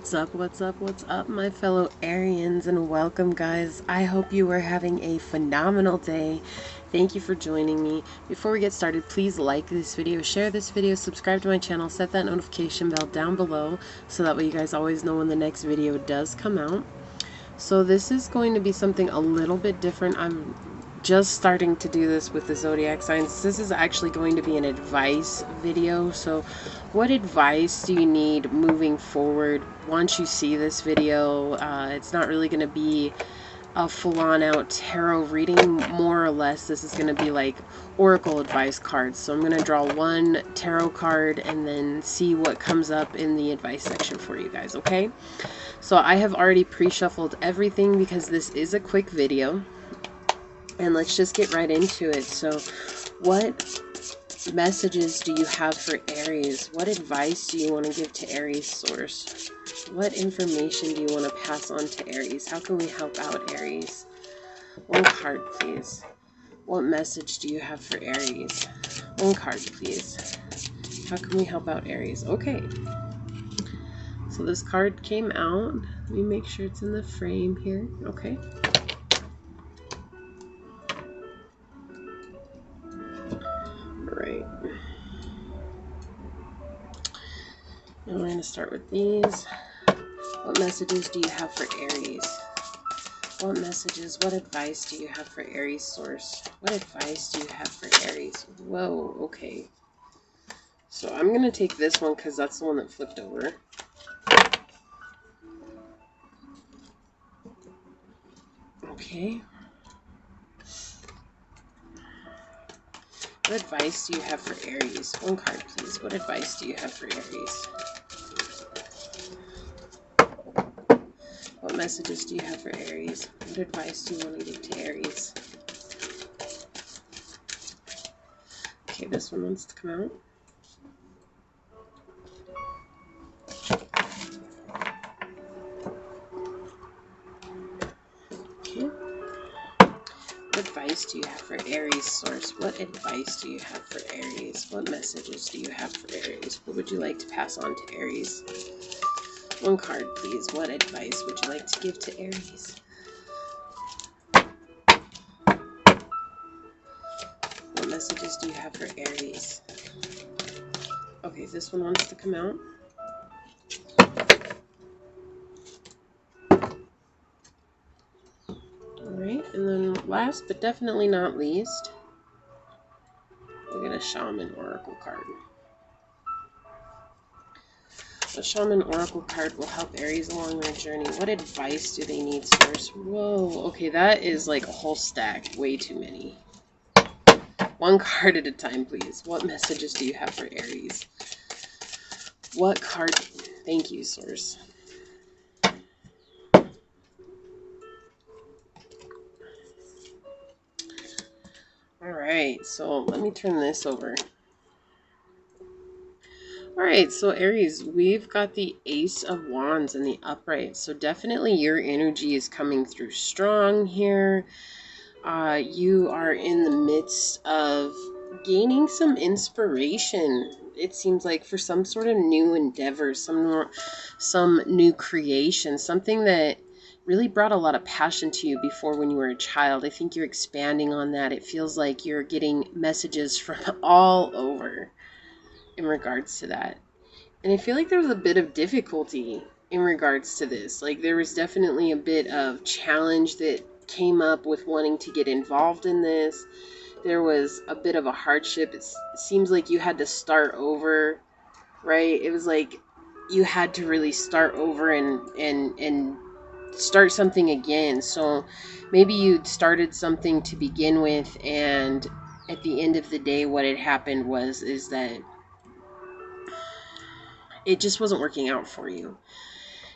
What's up, what's up, what's up, my fellow Arians, and welcome, guys. I hope you are having a phenomenal day. Thank you for joining me. Before we get started, please like this video, share this video, subscribe to my channel, set that notification bell down below so that way you guys always know when the next video does come out. So this is going to be something a little bit different. I'm just starting to do this with the zodiac signs. This is actually going to be an advice video. So what advice do you need moving forward once you see this video? It's not really going to be a full-on out tarot reading. More or less this is going to be like oracle advice cards. So I'm going to draw one tarot card and then see what comes up in the advice section for you guys, okay? So I have already pre-shuffled everything because this is a quick video. And let's just get right into it. So what messages do you have for Aries? What advice do you want to give to Aries source? What information do you want to pass on to Aries? How can we help out Aries? One card, please. What message do you have for Aries? One card, please. How can we help out Aries? Okay. So this card came out. Let me make sure it's in the frame here. Okay. Right. And we're going to start with these. What messages do you have for Aries? What messages, what advice do you have for Aries source? What advice do you have for Aries? Whoa, okay. So I'm going to take this one because that's the one that flipped over. Okay. What advice do you have for Aries? One card, please. What advice do you have for Aries? What messages do you have for Aries? What advice do you want to give to Aries? Okay, this one wants to come out. Okay. What advice do you have for Aries source? What advice do you have for Aries? What messages do you have for Aries? What would you like to pass on to Aries? One card, please. What advice would you like to give to Aries? What messages do you have for Aries? Okay, this one wants to come out. Alright, and then last but definitely not least, we'll get a Shaman Oracle card. The Shaman Oracle card will help Aries along their journey. What advice do they need, source? Whoa, okay, that is like a whole stack. Way too many. One card at a time, please. What messages do you have for Aries? What card? Thank you, source. Alright, so let me turn this over. Alright, so Aries, we've got the Ace of Wands in the upright. So definitely your energy is coming through strong here. You are in the midst of gaining some inspiration. It seems like for some sort of new endeavor, some new creation, something that really brought a lot of passion to you before when you were a child. I think you're expanding on that. It feels like you're getting messages from all over in regards to that. And I feel like there was a bit of difficulty in regards to this. Like there was definitely a bit of challenge that came up with wanting to get involved in this. There was a bit of a hardship. It seems like you had to start over, right? It was like you had to really start over and start something again. So maybe you started something to begin with, and at the end of the day what had happened is that it just wasn't working out for you.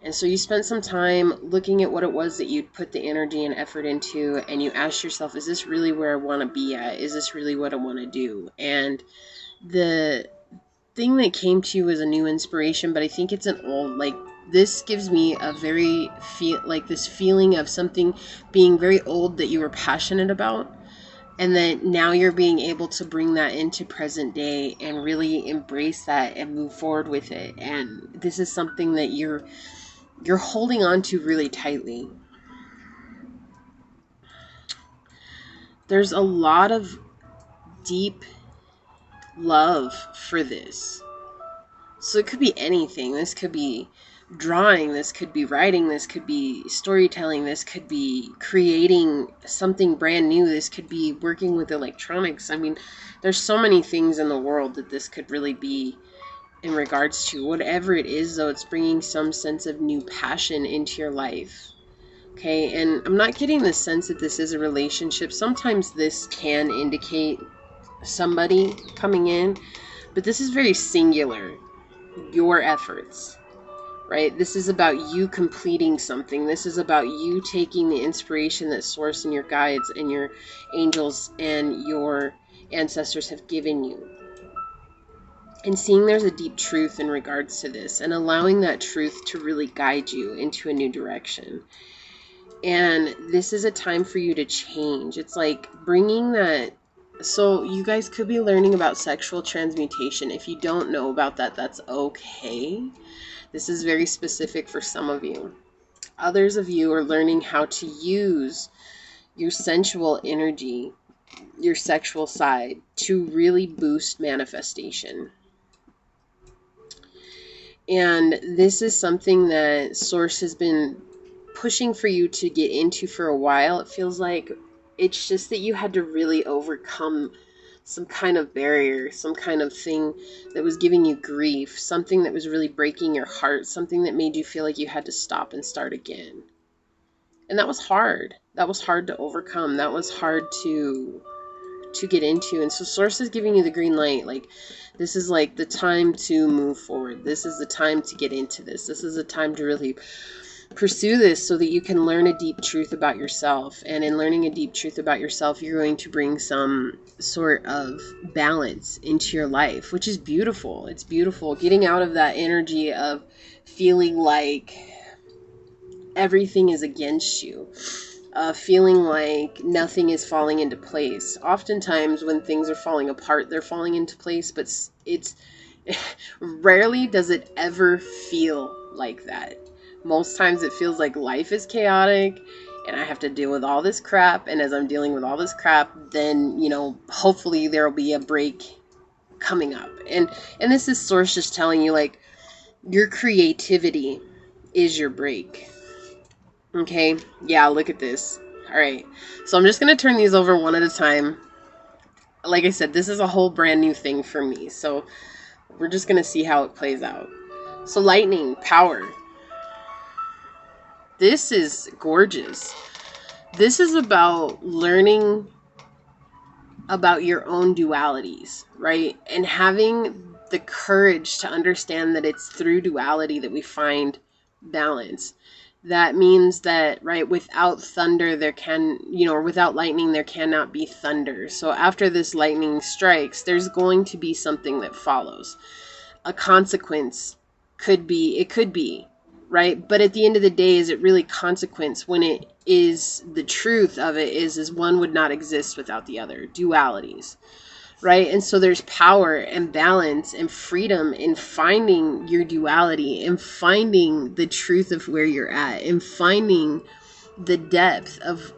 And so you spent some time looking at what it was that you'd put the energy and effort into, and you asked yourself, is this really where I want to be at? Is this really what I want to do? And the thing that came to you was a new inspiration, but I think it's an old, like, this gives me a very this feeling of something being very old that you were passionate about. And then now you're being able to bring that into present day and really embrace that and move forward with it. And this is something that you're you're holding on to really tightly. There's a lot of deep love for this. So it could be anything. This could be drawing, this could be writing, this could be storytelling, this could be creating something brand new, this could be working with electronics. I mean, there's so many things in the world that this could really be in regards to. Whatever it is, though, it's bringing some sense of new passion into your life. Okay, and I'm not getting the sense that this is a relationship. Sometimes this can indicate somebody coming in, but this is very singular. Your efforts, right? This is about you completing something. This is about you taking the inspiration that Source and your guides and your angels and your ancestors have given you, and seeing there's a deep truth in regards to this, and allowing that truth to really guide you into a new direction. And this is a time for you to change. It's like bringing that. So you guys could be learning about sexual transmutation. If you don't know about that, that's okay. This is very specific for some of you. Others of you are learning how to use your sensual energy, your sexual side, to really boost manifestation. And this is something that Source has been pushing for you to get into for a while. It feels like it's just that you had to really overcome some kind of barrier, some kind of thing that was giving you grief, something that was really breaking your heart, something that made you feel like you had to stop and start again. And that was hard. That was hard to overcome. That was hard to get into. And so Source is giving you the green light. Like, this is like the time to move forward. This is the time to get into this. This is the time to really pursue this so that you can learn a deep truth about yourself. And in learning a deep truth about yourself, you're going to bring some sort of balance into your life, which is beautiful. It's beautiful. Getting out of that energy of feeling like everything is against you. Feeling like nothing is falling into place. Oftentimes when things are falling apart, they're falling into place, but it's rarely does it ever feel like that. Most times it feels like life is chaotic and I have to deal with all this crap. And as I'm dealing with all this crap, then, you know, hopefully there'll be a break coming up. And this is Source just telling you, like, your creativity is your break. Okay, yeah, look at this. All right, so I'm just going to turn these over one at a time. Like I said, this is a whole brand new thing for me, so we're just going to see how it plays out. So lightning, power. This is gorgeous. This is about learning about your own dualities, right? And having the courage to understand that it's through duality that we find balance. That means that, right, without thunder, there can, or without lightning, there cannot be thunder. So after this lightning strikes, there's going to be something that follows. A consequence could be, right? But at the end of the day, is it really consequence when it is the truth of it is one would not exist without the other. Dualities. Right? And so there's power and balance and freedom in finding your duality and finding the truth of where you're at and finding the depth of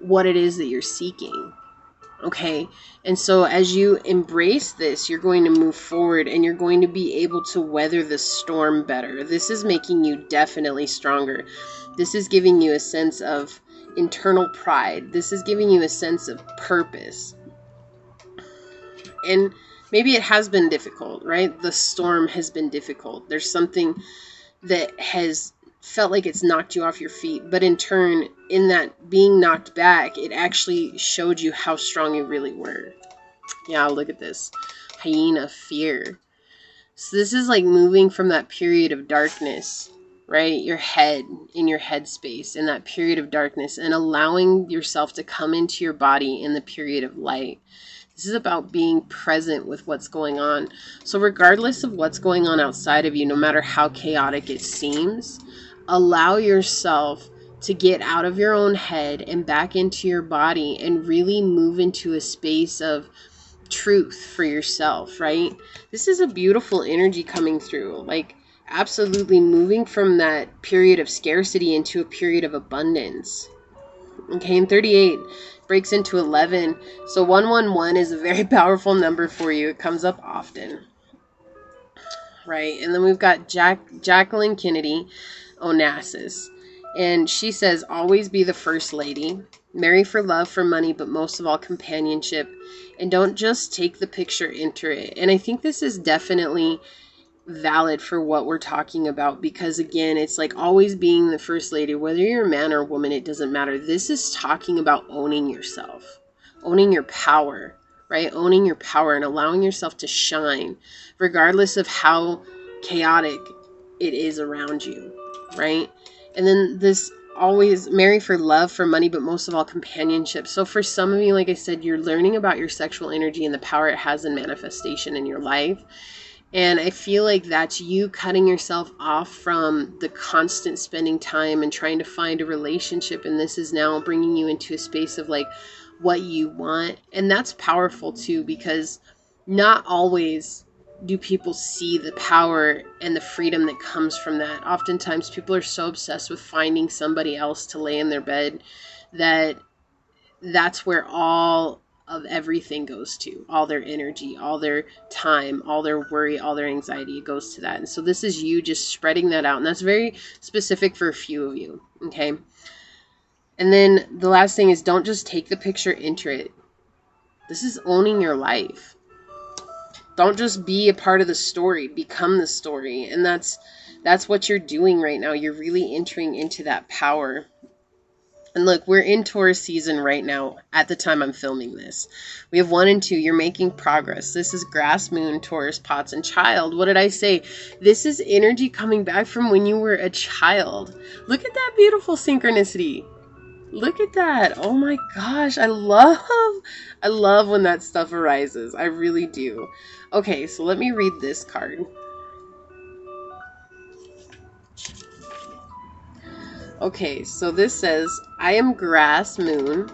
what it is that you're seeking. Okay? And so as you embrace this, you're going to move forward and you're going to be able to weather the storm better. This is making you definitely stronger. This is giving you a sense of internal pride. This is giving you a sense of purpose. And maybe it has been difficult, right? The storm has been difficult. There's something that has felt like it's knocked you off your feet. But in turn, in that being knocked back, it actually showed you how strong you really were. Yeah, look at this. Hyena, fear. So this is like moving from that period of darkness, right? Your head, in your head space, in that period of darkness, and allowing yourself to come into your body in the period of light. This is about being present with what's going on. So regardless of what's going on outside of you, no matter how chaotic it seems, allow yourself to get out of your own head and back into your body and really move into a space of truth for yourself, right? This is a beautiful energy coming through. Like, Absolutely moving from that period of scarcity into a period of abundance. Okay, and 38 breaks into 11. So 111 is a very powerful number for you. It comes up often. Right, and then we've got Jacqueline Kennedy Onassis. And she says, always be the first lady. Marry for love, for money, but most of all, companionship. And don't just take the picture, enter it. And I think this is definitely valid for what we're talking about, because again, it's like always being the first lady, whether you're a man or a woman, it doesn't matter. This is talking about owning yourself, owning your power, right? Owning your power and allowing yourself to shine regardless of how chaotic it is around you, right? And then this always marry for love, for money, but most of all companionship. So for some of you, like I said, you're learning about your sexual energy and the power it has in manifestation in your life. And I feel like that's you cutting yourself off from the constant spending time and trying to find a relationship. And this is now bringing you into a space of like what you want. And that's powerful too, because not always do people see the power and the freedom that comes from that. Oftentimes people are so obsessed with finding somebody else to lay in their bed that that's where all of everything goes to, all their energy, all their time, all their worry, all their anxiety, it goes to that. And so this is you just spreading that out, and that's very specific for a few of you. Okay, and then the last thing is, don't just take the picture, enter it. This is owning your life. Don't just be a part of the story, become the story. And that's what you're doing right now. You're really entering into that power. And look, we're in Taurus season right now at the time I'm filming this. We have 1 and 2. You're making progress. This is grass, moon, Taurus, pots, and child. What did I say? This is energy coming back from when you were a child. Look at that beautiful synchronicity. Look at that. Oh my gosh. I love when that stuff arises. I really do. Okay, so let me read this card. Okay, so this says, I am grass, moon.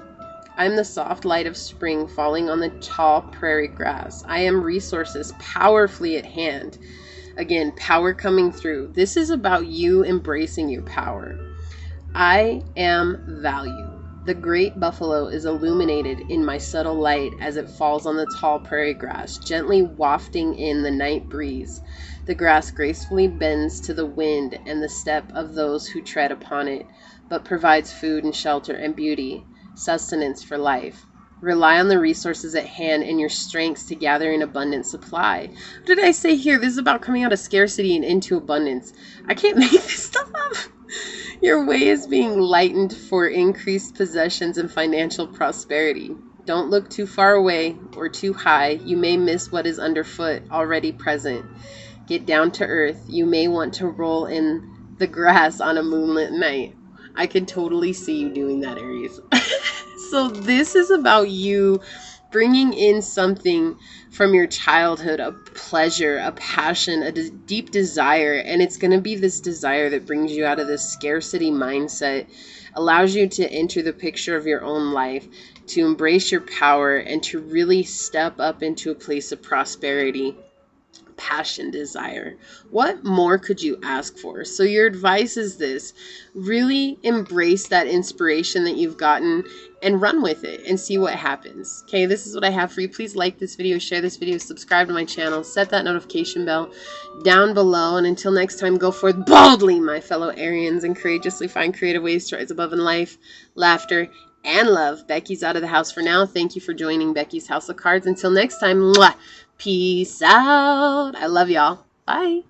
I am the soft light of spring falling on the tall prairie grass. I am resources powerfully at hand. Again, power coming through. This is about you embracing your power. I am value. The great buffalo is illuminated in my subtle light as it falls on the tall prairie grass, gently wafting in the night breeze. The grass gracefully bends to the wind and the step of those who tread upon it, but provides food and shelter and beauty, sustenance for life. Rely on the resources at hand and your strengths to gather an abundant supply. What did I say here? This is about coming out of scarcity and into abundance. I can't make this stuff up. Your way is being lightened for increased possessions and financial prosperity. Don't look too far away or too high. You may miss what is underfoot, already present. Get down to earth. You may want to roll in the grass on a moonlit night. I can totally see you doing that, Aries. So this is about you bringing in something from your childhood, a pleasure, a passion, a deep desire. And it's going to be this desire that brings you out of this scarcity mindset, allows you to enter the picture of your own life, to embrace your power, and to really step up into a place of prosperity, passion, desire. What more could you ask for? So your advice is this: really embrace that inspiration that you've gotten and run with it and see what happens. Okay, this is what I have for you. Please like this video, share this video, subscribe to my channel, set that notification bell down below, and until next time, go forth boldly, my fellow Arians, and courageously find creative ways to rise above in life, laughter, and love. Becky's out of the house for now. Thank you for joining Becky's House of Cards. Until next time, mwah, peace out. I love y'all. Bye.